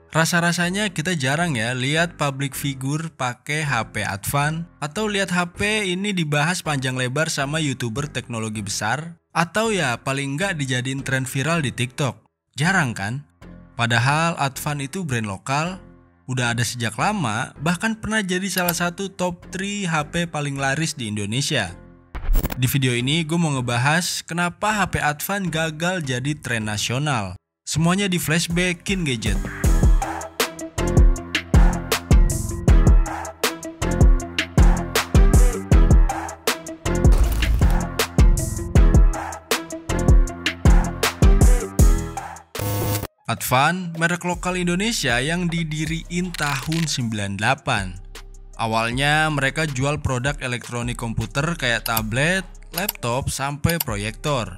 Rasa-rasanya kita jarang ya lihat public figure pakai HP Advan atau lihat HP ini dibahas panjang lebar sama YouTuber teknologi besar atau ya paling nggak dijadiin tren viral di TikTok. Jarang kan? Padahal Advan itu brand lokal, udah ada sejak lama, bahkan pernah jadi salah satu top 3 HP paling laris di Indonesia. Di video ini gue mau ngebahas kenapa HP Advan gagal jadi tren nasional. Semuanya di flashbackin gadget. Advan, merek lokal Indonesia yang didiriin tahun 98. Awalnya mereka jual produk elektronik komputer kayak tablet, laptop, sampai proyektor.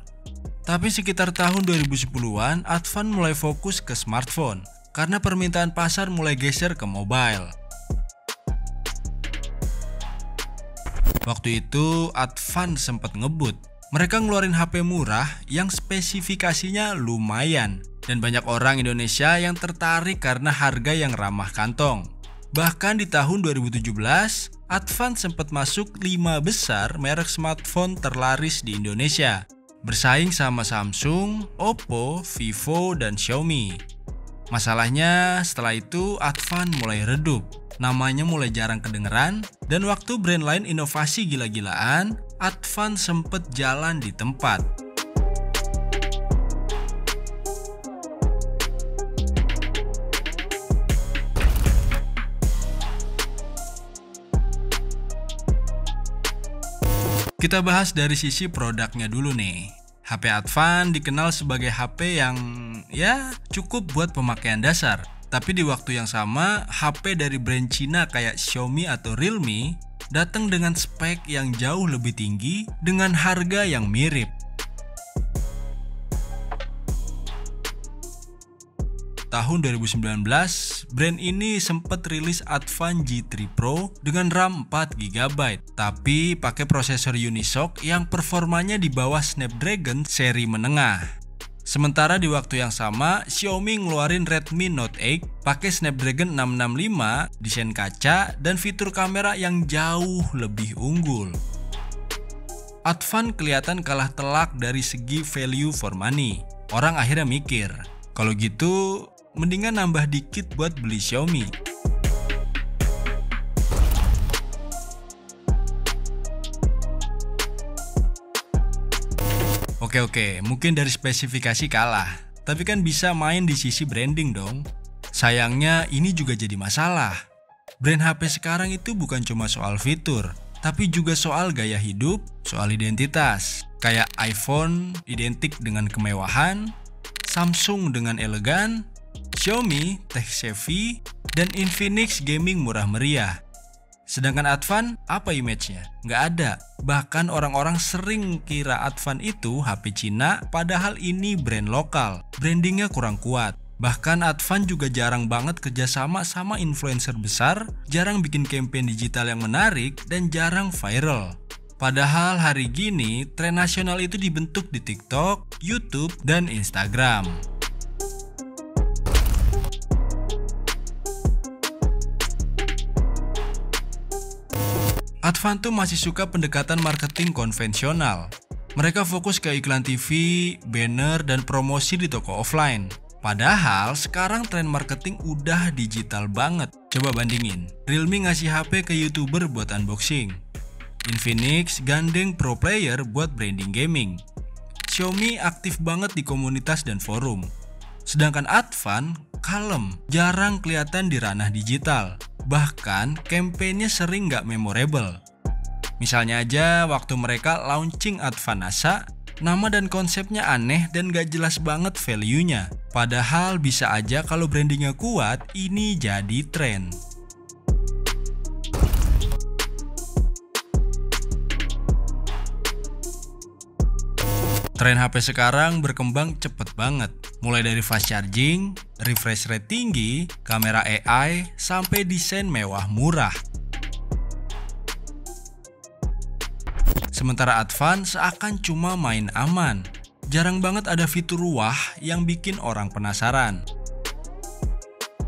Tapi sekitar tahun 2010-an, Advan mulai fokus ke smartphone karena permintaan pasar mulai geser ke mobile. Waktu itu Advan sempat ngebut. Mereka ngeluarin HP murah yang spesifikasinya lumayan dan banyak orang Indonesia yang tertarik karena harga yang ramah kantong. Bahkan di tahun 2017, Advan sempat masuk 5 besar merek smartphone terlaris di Indonesia, bersaing sama Samsung, Oppo, Vivo, dan Xiaomi. Masalahnya setelah itu Advan mulai redup, namanya mulai jarang kedengeran, dan waktu brand lain inovasi gila-gilaan, Advan sempet jalan di tempat. Kita bahas dari sisi produknya dulu nih. HP Advan dikenal sebagai HP yang ya cukup buat pemakaian dasar. Tapi di waktu yang sama, HP dari brand Cina kayak Xiaomi atau Realme datang dengan spek yang jauh lebih tinggi dengan harga yang mirip. Tahun 2019, brand ini sempat rilis Advan G3 Pro dengan RAM 4GB, tapi pakai prosesor Unisoc yang performanya di bawah Snapdragon seri menengah. Sementara di waktu yang sama, Xiaomi ngeluarin Redmi Note 8 pakai Snapdragon 665, desain kaca, dan fitur kamera yang jauh lebih unggul. Advan kelihatan kalah telak dari segi value for money. Orang akhirnya mikir, kalau gitu mendingan nambah dikit buat beli Xiaomi. Oke, mungkin dari spesifikasi kalah, tapi kan bisa main di sisi branding dong. Sayangnya ini juga jadi masalah. Brand HP sekarang itu bukan cuma soal fitur, tapi juga soal gaya hidup, soal identitas. Kayak iPhone identik dengan kemewahan, Samsung dengan elegan, Xiaomi tech savvy, dan Infinix gaming murah meriah. Sedangkan Advan, apa image-nya? Nggak ada. Bahkan orang-orang sering kira Advan itu HP Cina, padahal ini brand lokal. Brandingnya kurang kuat. Bahkan Advan juga jarang banget kerjasama sama influencer besar, jarang bikin campaign digital yang menarik, dan jarang viral. Padahal hari gini, tren nasional itu dibentuk di TikTok, YouTube, dan Instagram. Advan tuh masih suka pendekatan marketing konvensional. Mereka fokus ke iklan TV, banner, dan promosi di toko offline. Padahal sekarang tren marketing udah digital banget. Coba bandingin, Realme ngasih HP ke YouTuber buat unboxing, Infinix gandeng pro player buat branding gaming, Xiaomi aktif banget di komunitas dan forum. Sedangkan Advan kalem, jarang kelihatan di ranah digital. Bahkan kampanye sering gak memorable. Misalnya aja waktu mereka launching Advan Asa, nama dan konsepnya aneh dan gak jelas banget value-nya. Padahal bisa aja kalau brandingnya kuat, ini jadi tren. Tren HP sekarang berkembang cepet banget. Mulai dari fast charging, refresh rate tinggi, kamera AI, sampai desain mewah murah. Sementara Advan seakan cuma main aman. Jarang banget ada fitur wah yang bikin orang penasaran.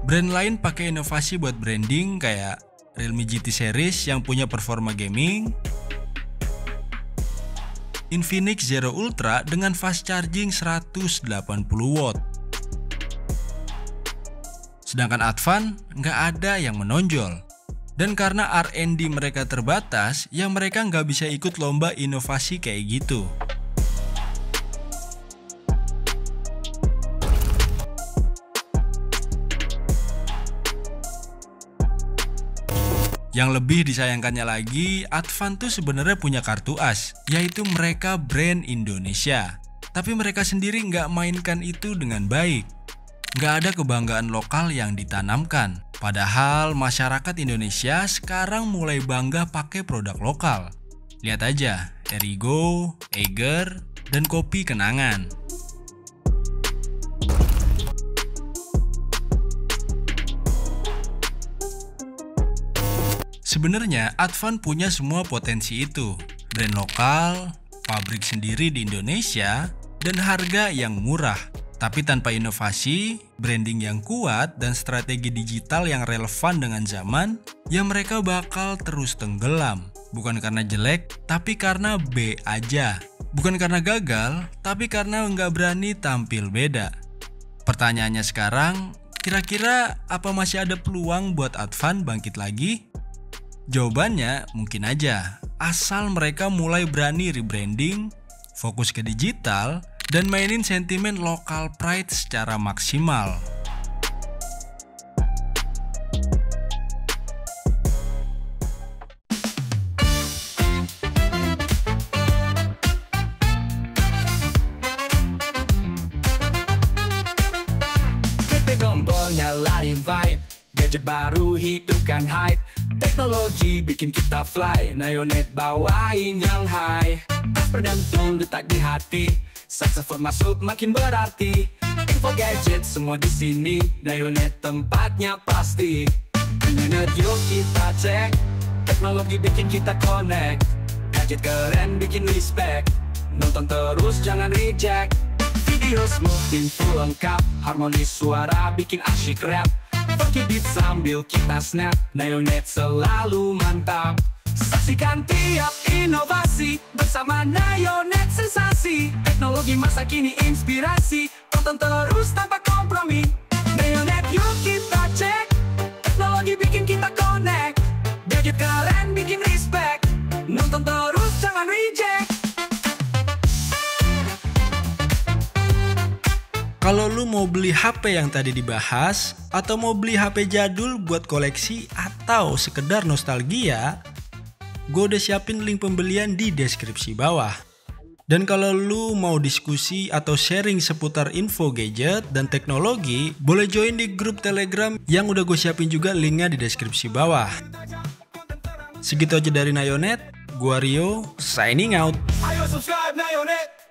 Brand lain pakai inovasi buat branding kayak Realme GT series yang punya performa gaming, Infinix Zero Ultra dengan fast charging 180 watt. Sedangkan Advan nggak ada yang menonjol. Dan karena R&D mereka terbatas, ya mereka nggak bisa ikut lomba inovasi kayak gitu. Yang lebih disayangkannya lagi, Advan tuh sebenarnya punya kartu as, yaitu mereka brand Indonesia. Tapi mereka sendiri nggak mainkan itu dengan baik. Nggak ada kebanggaan lokal yang ditanamkan. Padahal masyarakat Indonesia sekarang mulai bangga pakai produk lokal. Lihat aja, Erigo, Eiger, dan kopi kenangan. Sebenarnya Advan punya semua potensi itu. Brand lokal, pabrik sendiri di Indonesia, dan harga yang murah. Tapi tanpa inovasi, branding yang kuat, dan strategi digital yang relevan dengan zaman, ya mereka bakal terus tenggelam. Bukan karena jelek, tapi karena B aja. Bukan karena gagal, tapi karena nggak berani tampil beda. Pertanyaannya sekarang, kira-kira apa masih ada peluang buat Advan bangkit lagi? Jawabannya mungkin aja, asal mereka mulai berani rebranding, fokus ke digital, dan mainin sentimen lokal pride secara maksimal. Ketik tombol nyalain vibe, gadget baru hidupkan hype. Teknologi bikin kita fly, Nayonet bawain yang high. Berdentum detak di hati, saxophone masuk makin berarti. Info gadget semua di sini, Nayonet tempatnya pasti. Nayonet yuk kita cek, teknologi bikin kita connect. Gadget keren bikin respect, nonton terus jangan reject. Video smooth info lengkap, harmonis suara bikin asyik rap. Pakai beat sambil kita snap, Nayonet selalu mantap. Saksikan tiap inovasi, bersama Nayonet sensasi. Teknologi masa kini inspirasi, tonton terus tanpa kompromi. Nayonet yuk kita cek, teknologi bikin kita connect. Gadget keren bikin respect, nonton terus jangan reject. Kalau lu mau beli HP yang tadi dibahas, atau mau beli HP jadul buat koleksi atau sekedar nostalgia, gue udah siapin link pembelian di deskripsi bawah. Dan kalau lu mau diskusi atau sharing seputar info gadget dan teknologi, boleh join di grup Telegram yang udah gue siapin juga linknya di deskripsi bawah. Segitu aja dari Nayonet, gue Rio, signing out. Ayo subscribe Nayonet.